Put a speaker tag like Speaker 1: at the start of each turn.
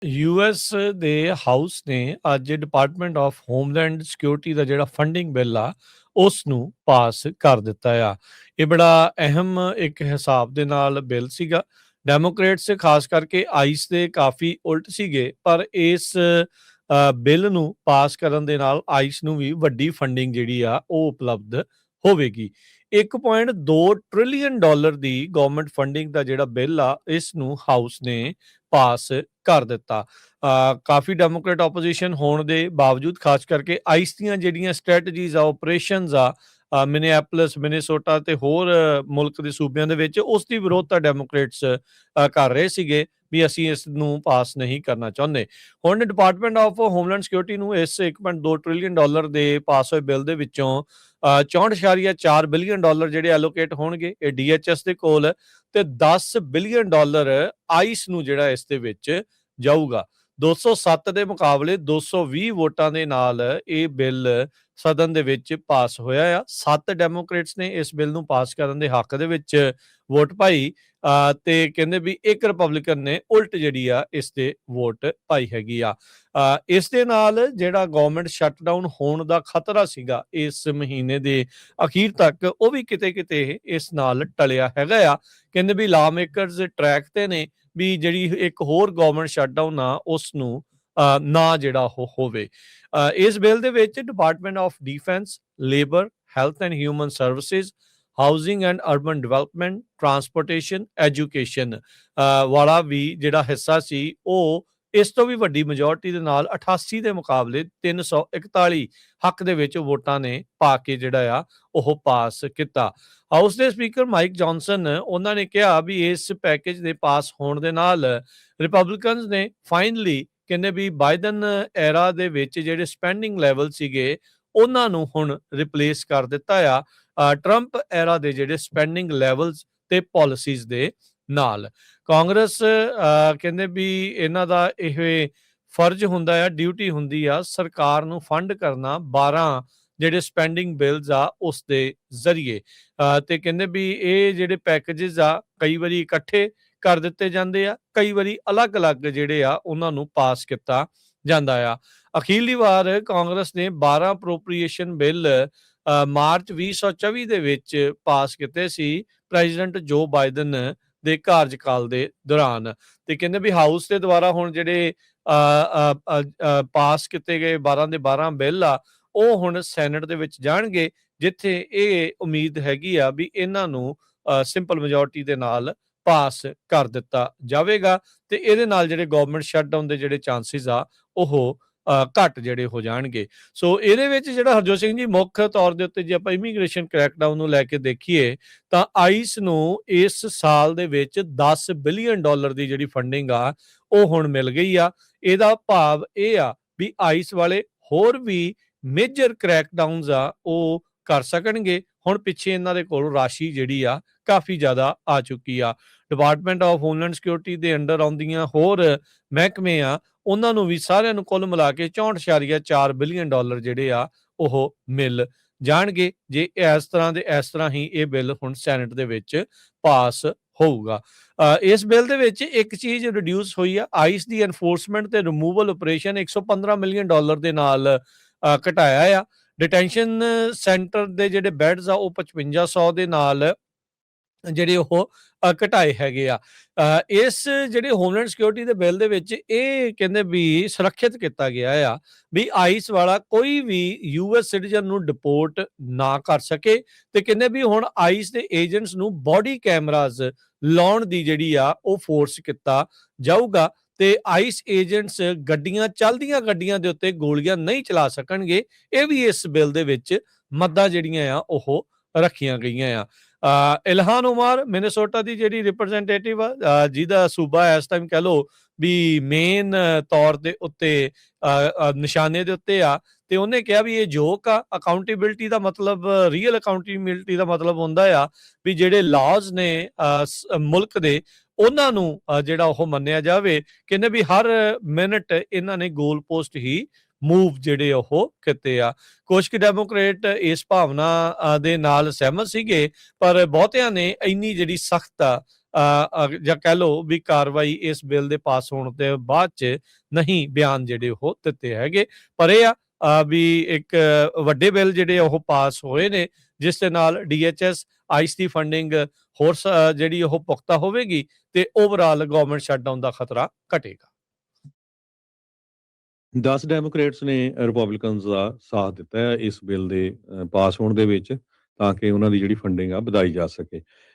Speaker 1: US ਦੇ house ਨੇ ਅੱਜ ਡਿਪਾਰਟਮੈਂਟ ਆਫ ਹੋਮਲੈਂਡ ਸਿਕਿਉਰਿਟੀ ਦਾ ਜਿਹੜਾ ਫੰਡਿੰਗ ਬਿੱਲ ਆ ਉਸ ਨੂੰ ਪਾਸ ਕਰ ਦਿੱਤਾ ਆ। ਇਹ ਬੜਾ ਅਹਿਮ ਇੱਕ ਹਿਸਾਬ ਦੇ ਨਾਲ ਬਿੱਲ ਸੀਗਾ। ਡੈਮੋਕ੍ਰੇਟਸ ਖਾਸ ਕਰਕੇ ਆਈਸ ਦੇ ਕਾਫੀ ਉਲਟ ਸੀਗੇ, ਪਰ ਇਸ ਬਿੱਲ ਨੂੰ ਪਾਸ ਕਰਨ ਦੇ ਨਾਲ ਆਈਸ ਨੂੰ ਵੀ ਵੱਡੀ ਫੰਡਿੰਗ ਜਿਹੜੀ ਆ ਉਹ ਉਪਲਬਧ ਹੋਵੇਗੀ। 1.2 ਟ੍ਰਿਲੀਅਨ ਡਾਲਰ ਦੀ ਗਵਰਨਮੈਂਟ ਫੰਡਿੰਗ ਦਾ ਜਿਹੜਾ ਬਿੱਲ ਆ ਇਸ ਨੂੰ ਹਾਊਸ ਨੇ ਪਾਸ ਕਰ ਦਿੱਤਾ। ਕਾਫੀ ਡੈਮੋਕ੍ਰੇਟ ਆਪੋਜੀਸ਼ਨ ਹੋਣ ਦੇ ਬਾਵਜੂਦ ਖਾਸ ਕਰਕੇ ਆਈਸ ਦੀਆਂ ਜਿਹੜੀਆਂ ਸਟ੍ਰੈਟਜੀਜ਼ ਆ, ਆਪਰੇਸ਼ਨਸ ਆ ਮਿਨੀਐਪੋਲਿਸ, ਮਿਨੀਸੋਟਾ ਤੇ ਹੋਰ ਮੁਲਕ ਦੇ ਸੂਬਿਆਂ ਦੇ ਵਿੱਚ, ਉਸ ਦੀ ਵਿਰੋਧਤਾ ਡੈਮੋਕ੍ਰੇਟਸ ਕਰ ਰਹੇ ਸੀਗੇ ਵੀ ਅਸੀਂ ਇਸ ਨੂੰ ਪਾਸ ਨਹੀਂ ਕਰਨਾ ਚਾਹੁੰਦੇ। ਹੁਣ ਡਿਪਾਰਟਮੈਂਟ ਆਫ ਹੋਮਲੈਂਡ ਸਿਕਿਉਰਿਟੀ ਨੂੰ ਇਸ 1.2 ਟ੍ਰਿਲੀਅਨ ਡਾਲਰ ਦੇ ਪਾਸ ਹੋਏ ਬਿੱਲ ਦੇ ਵਿੱਚੋਂ 64.4 ਬਿਲੀਅਨ ਡਾਲਰ ਜਿਹੜੇ ਐਲੋਕੇਟ ਹੋਣਗੇ ਇਹ ਡੀਐਚਐਸ ਦੇ ਕੋਲ, ਤੇ 10 ਬਿਲੀਅਨ ਡਾਲਰ ਆਈਸ ਨੂੰ ਜਿਹੜਾ ਇਸ ਦੇ ਵਿੱਚ ਜਾਊਗਾ। 207 ਦੇ ਮੁਕਾਬਲੇ 220 ਵੋਟਾਂ ਦੇ ਨਾਲ ਇਹ ਬਿੱਲ ਸਦਨ ਦੇ ਵਿੱਚ ਪਾਸ ਹੋਇਆ ਆ। 7 ਡੈਮੋਕ੍ਰੇਟਸ ਨੇ ਇਸ ਬਿੱਲ ਨੂੰ ਪਾਸ ਕਰਨ ਦੇ ਹੱਕ ਦੇ ਵਿੱਚ ਵੋਟ ਪਾਈ ਤੇ ਕਹਿੰਦੇ ਵੀ ਇੱਕ ਰਿਪਬਲਿਕਨ ਨੇ ਉਲਟ ਜਿਹੜੀ ਆ ਇਸ ਤੇ ਵੋਟ ਪਾਈ ਹੈਗੀ ਆ। ਇਸ ਦੇ ਨਾਲ ਜਿਹੜਾ ਗਵਰਨਮੈਂਟ ਸ਼ਟਡਾਊਨ ਹੋਣ ਦਾ ਖਤਰਾ ਸੀਗਾ ਇਸ ਮਹੀਨੇ ਦੇ ਅਖੀਰ ਤੱਕ, ਉਹ ਵੀ ਕਿਤੇ ਕਿਤੇ ਇਸ ਨਾਲ ਟਲਿਆ ਹੈਗਾ ਆ। ਕਹਿੰਦੇ ਵੀ ਲਾ ਮੇਕਰਸ ਟਰੈਕ ਤੇ ਨੇ ਵੀ ਜਿਹੜੀ ਇੱਕ ਹੋਰ ਗਵਰਨਮੈਂਟ ਸ਼ਟਡਾਊਨ ਆ ਉਸ ਨੂੰ ਨਾ ਜਿਹੜਾ ਉਹ ਹੋਵੇ। ਇਸ ਬਿੱਲ ਦੇ ਵਿੱਚ department of defence, labour, health and human services, housing and urban development, transportation, education ਵਾਲਾ ਵੀ ਜਿਹੜਾ ਹਿੱਸਾ ਸੀ ਉਹ ਇਸ ਤੋਂ ਵੀ ਵੱਡੀ ਮੈਜੋਰਟੀ ਦੇ ਨਾਲ 88 ਦੇ ਮੁਕਾਬਲੇ 341 ਹੱਕ ਦੇ ਵਿੱਚ ਵੋਟਾਂ ਨੇ ਪਾ ਕੇ ਜਿਹੜਾ ਆ ਉਹ ਪਾਸ ਕੀਤਾ। ਹਾਊਸ ਦੇ ਸਪੀਕਰ ਮਾਈਕ ਜੌਨਸਨ ਉਹਨਾਂ ਨੇ ਕਿਹਾ ਵੀ ਇਸ ਪੈਕੇਜ ਦੇ ਪਾਸ ਹੋਣ ਦੇ ਨਾਲ ਰਿਪਬਲਿਕਨਸ ਨੇ ਫਾਈਨਲੀ ਕਹਿੰਦੇ ਵੀ ਬਾਈਡਨ ਐਰਾ ਦੇ ਵਿੱਚ ਜਿਹੜੇ ਸਪੈਂਡਿੰਗ ਲੈਵਲ ਸੀਗੇ ਉਹਨਾਂ ਨੂੰ ਹੁਣ ਰਿਪਲੇਸ ਕਰ ਦਿੱਤਾ ਆ ਟਰੰਪ ਐਰਾ ਦੇ ਜਿਹੜੇ ਸਪੈਂਡਿੰਗ ਲੈਵਲਸ ਤੇ ਪਾਲਿਸੀਜ਼ ਦੇ ਨਾਲ। ਕਾਂਗਰਸ ਕਹਿੰਦੇ ਵੀ ਇਹਨਾਂ ਦਾ ਇਹ ਫਰਜ਼ ਹੁੰਦਾ ਆ, ਡਿਊਟੀ ਹੁੰਦੀ ਆ ਸਰਕਾਰ ਨੂੰ ਫੰਡ ਕਰਨਾ 12 ਜਿਹੜੇ ਸਪੈਂਡਿੰਗ ਬਿਲਸ ਆ ਉਸ ਦੇ ਜ਼ਰੀਏ। ਤੇ ਕਹਿੰਦੇ ਵੀ ਇਹ ਜਿਹੜੇ ਪੈਕੇजेस ਆ ਕਈ ਵਾਰੀ ਇਕੱਠੇ ਕਰ ਦਿੱਤੇ ਜਾਂਦੇ ਆ, ਕਈ ਵਾਰੀ ਅਲੱਗ-ਅਲੱਗ ਜਿਹੜੇ ਆ ਉਹਨਾਂ ਨੂੰ ਪਾਸ ਕੀਤਾ ਜਾਂਦਾ ਆ। ਅਖੀਰਲੀ ਵਾਰ ਕਾਂਗਰਸ ਨੇ 12 ਅਪਰੋਪਰੀਏਸ਼ਨ ਬਿੱਲ ਮਾਰਚ 2024 ਦੇ ਵਿੱਚ ਪਾਸ ਕੀਤੇ ਸੀ ਪ੍ਰੈਜ਼ੀਡੈਂਟ ਜੋ ਬਾਈਡਨ ਦੇ ਕਾਰਜਕਾਲ ਦੇ ਦੌਰਾਨ। ਤੇ ਕਹਿੰਦੇ ਵੀ ਹਾਊਸ ਦੇ ਦੁਆਰਾ ਹੁਣ ਜਿਹੜੇ ਪਾਸ ਕੀਤੇ ਗਏ 12 ਦੇ 12 ਬਿੱਲ ਆ ਉਹ ਹੁਣ ਸੈਨੇਟ ਦੇ ਵਿੱਚ ਜਾਣਗੇ, ਜਿੱਥੇ ਇਹ ਉਮੀਦ ਹੈਗੀ ਆ ਵੀ ਇਹਨਾਂ ਨੂੰ ਸਿੰਪਲ ਮੈਜੋਰਟੀ ਦੇ ਨਾਲ ਪਾਸ ਕਰ ਦਿੱਤਾ ਜਾਵੇਗਾ ਤੇ ਇਹਦੇ ਨਾਲ ਜਿਹੜੇ ਗਵਰਨਮੈਂਟ ਸ਼ਟਡਾਊਨ ਦੇ ਜਿਹੜੇ ਚਾਂਸਿਸ ਆ ਉਹ ਘੱਟ ਜਿਹੜੇ ਹੋ ਜਾਣਗੇ। ਸੋ ਇਹਦੇ ਵਿੱਚ ਜਿਹੜਾ ਹਰਜੋਤ ਸਿੰਘ ਜੀ ਮੁੱਖ ਤੌਰ ਦੇ ਉੱਤੇ ਜੇ ਆਪਾਂ ਇਮੀਗ੍ਰੇਸ਼ਨ ਕ੍ਰੈਕਡਾਊਨ ਨੂੰ ਲੈ ਕੇ ਦੇਖੀਏ ਤਾਂ ਆਈਸ ਨੂੰ ਇਸ ਸਾਲ ਦੇ ਵਿੱਚ 10 ਬਿਲੀਅਨ ਡਾਲਰ ਦੀ ਜਿਹੜੀ ਫੰਡਿੰਗ ਆ ਉਹ ਹੁਣ ਮਿਲ ਗਈ ਆ। ਇਹਦਾ ਭਾਵ ਇਹ ਆ ਵੀ ਆਈਸ ਵਾਲੇ ਹੋਰ ਵੀ ਮੇਜਰ ਕ੍ਰੈਕਡਾਊਨਸ ਆ ਉਹ ਕਰ ਸਕਣਗੇ। ਹੁਣ ਪਿੱਛੇ ਇਹਨਾਂ ਦੇ ਕੋਲ ਰਾਸ਼ੀ ਜਿਹੜੀ ਆ ਕਾਫੀ ਜ਼ਿਆਦਾ ਆ ਚੁੱਕੀ ਆ। ਡਿਪਾਰਟਮੈਂਟ ਆਫ ਹੋਮਲੈਂਡ ਸਿਕਿਉਰਿਟੀ ਦੇ ਅੰਡਰ ਆਉਂਦੀਆਂ ਹੋਰ ਮਹਿਕਮੇ ਆ ਉਹਨਾਂ ਨੂੰ ਵੀ ਸਾਰਿਆਂ ਨੂੰ ਕੁੱਲ ਮਿਲਾ ਕੇ 64.4 ਬਿਲੀਅਨ ਡਾਲਰ ਜਿਹੜੇ ਆ ਉਹ ਮਿਲ ਜਾਣਗੇ ਜੇ ਇਸ ਤਰ੍ਹਾਂ ਹੀ ਇਹ ਬਿੱਲ ਹੁਣ ਸੈਨੇਟ ਦੇ ਵਿੱਚ ਪਾਸ ਹੋਊਗਾ। ਇਸ ਬਿੱਲ ਦੇ ਵਿੱਚ ਇੱਕ ਚੀਜ਼ ਰਿਡਿਊਸ ਹੋਈ ਆ, ਆਈਸ ਦੀ ਐਨਫੋਰਸਮੈਂਟ ਤੇ ਰਿਮੂਵਲ ਆਪਰੇਸ਼ਨ 115 ਮਿਲੀਅਨ ਡਾਲਰ ਦੇ ਨਾਲ ਘਟਾਇਆ ਆ। ਡਿਟੈਂਸ਼ਨ ਸੈਂਟਰ ਦੇ ਜਿਹੜੇ ਬੈਡਸ ਆ ਉਹ 5500 ਦੇ ਨਾਲ ਜਿਹੜੇ ਉਹ ਘਟਾਏ ਹੈਗੇ ਆ। ਇਸ ਜਿਹੜੇ ਹੋਮਲੈਂਡ ਸਿਕਿਉਰਿਟੀ ਦੇ ਬਿੱਲ ਦੇ ਵਿੱਚ ਇਹ ਕਹਿੰਦੇ ਵੀ ਸੁਰੱਖਿਅਤ ਕੀਤਾ ਗਿਆ ਆ ਵੀ ਆਈਸ ਵਾਲਾ ਕੋਈ ਵੀ ਯੂਐਸ ਸਿਟੀਜ਼ਨ ਨੂੰ ਡਿਪੋਰਟ ਨਾ ਕਰ ਸਕੇ। ਤੇ ਕਹਿੰਦੇ ਵੀ ਹੁਣ ਆਈਸ ਦੇ ਏਜੰਟਸ ਨੂੰ ਬੋਡੀ ਕੈਮਰਾਜ਼ ਲਾਉਣ ਦੀ ਜਿਹੜੀ ਆ ਉਹ ਫੋਰਸ ਕੀਤਾ ਜਾਊਗਾ ਤੇ ਆਈਸ ਏਜੰਟਸ ਚੱਲਦੀਆਂ ਗੱਡੀਆਂ ਦੇ ਉੱਤੇ ਗੋਲੀਆਂ ਨਹੀਂ ਚਲਾ ਸਕਣਗੇ। ਇਹ ਵੀ ਇਸ ਬਿੱਲ ਦੇ ਵਿੱਚ ਮੱਦਾਂ ਜਿਹੜੀਆਂ ਆ ਉਹ ਰੱਖੀਆਂ ਗਈਆਂ ਆ। ਇਲਹਾਨ ਉਮਰ ਮਿਨੇਸੋਟਾ ਦੀ ਜਿਹੜੀ ਰਿਪਰੈਜ਼ੈਂਟੇਟਿਵ ਆ ਜਿਹਦਾ ਸੂਬਾ ਇਸ ਟਾਈਮ ਕਹਿ ਲਓ ਵੀ ਮੇਨ ਤੌਰ ਦੇ ਉੱਤੇ ਨਿਸ਼ਾਨੇ ਦੇ ਉੱਤੇ ਆ, ਤੇ ਉਹਨੇ ਕਿਹਾ ਵੀ ਇਹ ਜੋਕ ਆ। ਅਕਾਊਂਟੇਬਿਲਿਟੀ ਦਾ ਮਤਲਬ, ਰੀਅਲ ਅਕਾਊਂਟੇਬਿਲਿਟੀ ਦਾ ਮਤਲਬ ਹੁੰਦਾ ਆ ਵੀ ਜਿਹੜੇ ਲਾਜ਼ ਨੇ ਮੁਲਕ ਦੇ ਉਹਨਾਂ ਨੂੰ ਜਿਹੜਾ ਉਹ ਮੰਨਿਆ ਜਾਵੇ। ਕਹਿੰਦੇ ਵੀ ਹਰ ਮਿੰਟ ਇਹਨਾਂ ਨੇ ਗੋਲ ਪੋਸਟ ਹੀ ਮੂਵ ਜਿਹੜੇ ਉਹ ਕੀਤੇ ਆ। ਕੁਝ ਕੁ ਡੈਮੋਕ੍ਰੇਟ ਇਸ ਭਾਵਨਾ ਦੇ ਨਾਲ ਸਹਿਮਤ ਸੀਗੇ, ਪਰ ਬਹੁਤਿਆਂ ਨੇ ਇੰਨੀ ਜਿਹੜੀ ਸਖਤ ਜਾਂ ਕਹਿ ਲਓ ਵੀ ਕਾਰਵਾਈ ਇਸ ਬਿੱਲ ਦੇ ਪਾਸ ਹੋਣ ਦੇ ਬਾਅਦ 'ਚ ਨਹੀਂ ਬਿਆਨ ਜਿਹੜੇ ਉਹ ਦਿੱਤੇ ਹੈਗੇ। ਪਰ ਇਹ ਆ ਵੀ ਇੱਕ ਵੱਡੇ ਬਿੱਲ ਜਿਹੜੇ ਉਹ ਪਾਸ ਹੋਏ ਨੇ, ਜਿਸ ਦੇ ਨਾਲ ਡੀਐਚਐਸ, ਆਈਸ ਦੀ ਫੰਡਿੰਗ ਹੋਰ ਜਿਹੜੀ ਉਹ ਪੁਖਤਾ ਹੋਵੇਗੀ ਤੇ ਓਵਰਆਲ ਗਵਰਨਮੈਂਟ ਸ਼ਟਡਾਊਨ ਦਾ ਖਤਰਾ ਘਟੇਗਾ।
Speaker 2: 10 ਡੈਮੋਕ੍ਰੇਟਸ ਨੇ ਰਿਪਬਲਿਕਨਸ ਦਾ ਸਾਥ ਦਿੱਤਾ ਹੈ ਇਸ ਬਿੱਲ ਦੇ ਪਾਸ ਹੋਣ ਦੇ ਵਿੱਚ, ਤਾਂ ਕਿ ਉਹਨਾਂ ਦੀ ਜਿਹੜੀ ਫੰਡਿੰਗ ਆ ਵਧਾਈ ਜਾ ਸਕੇ।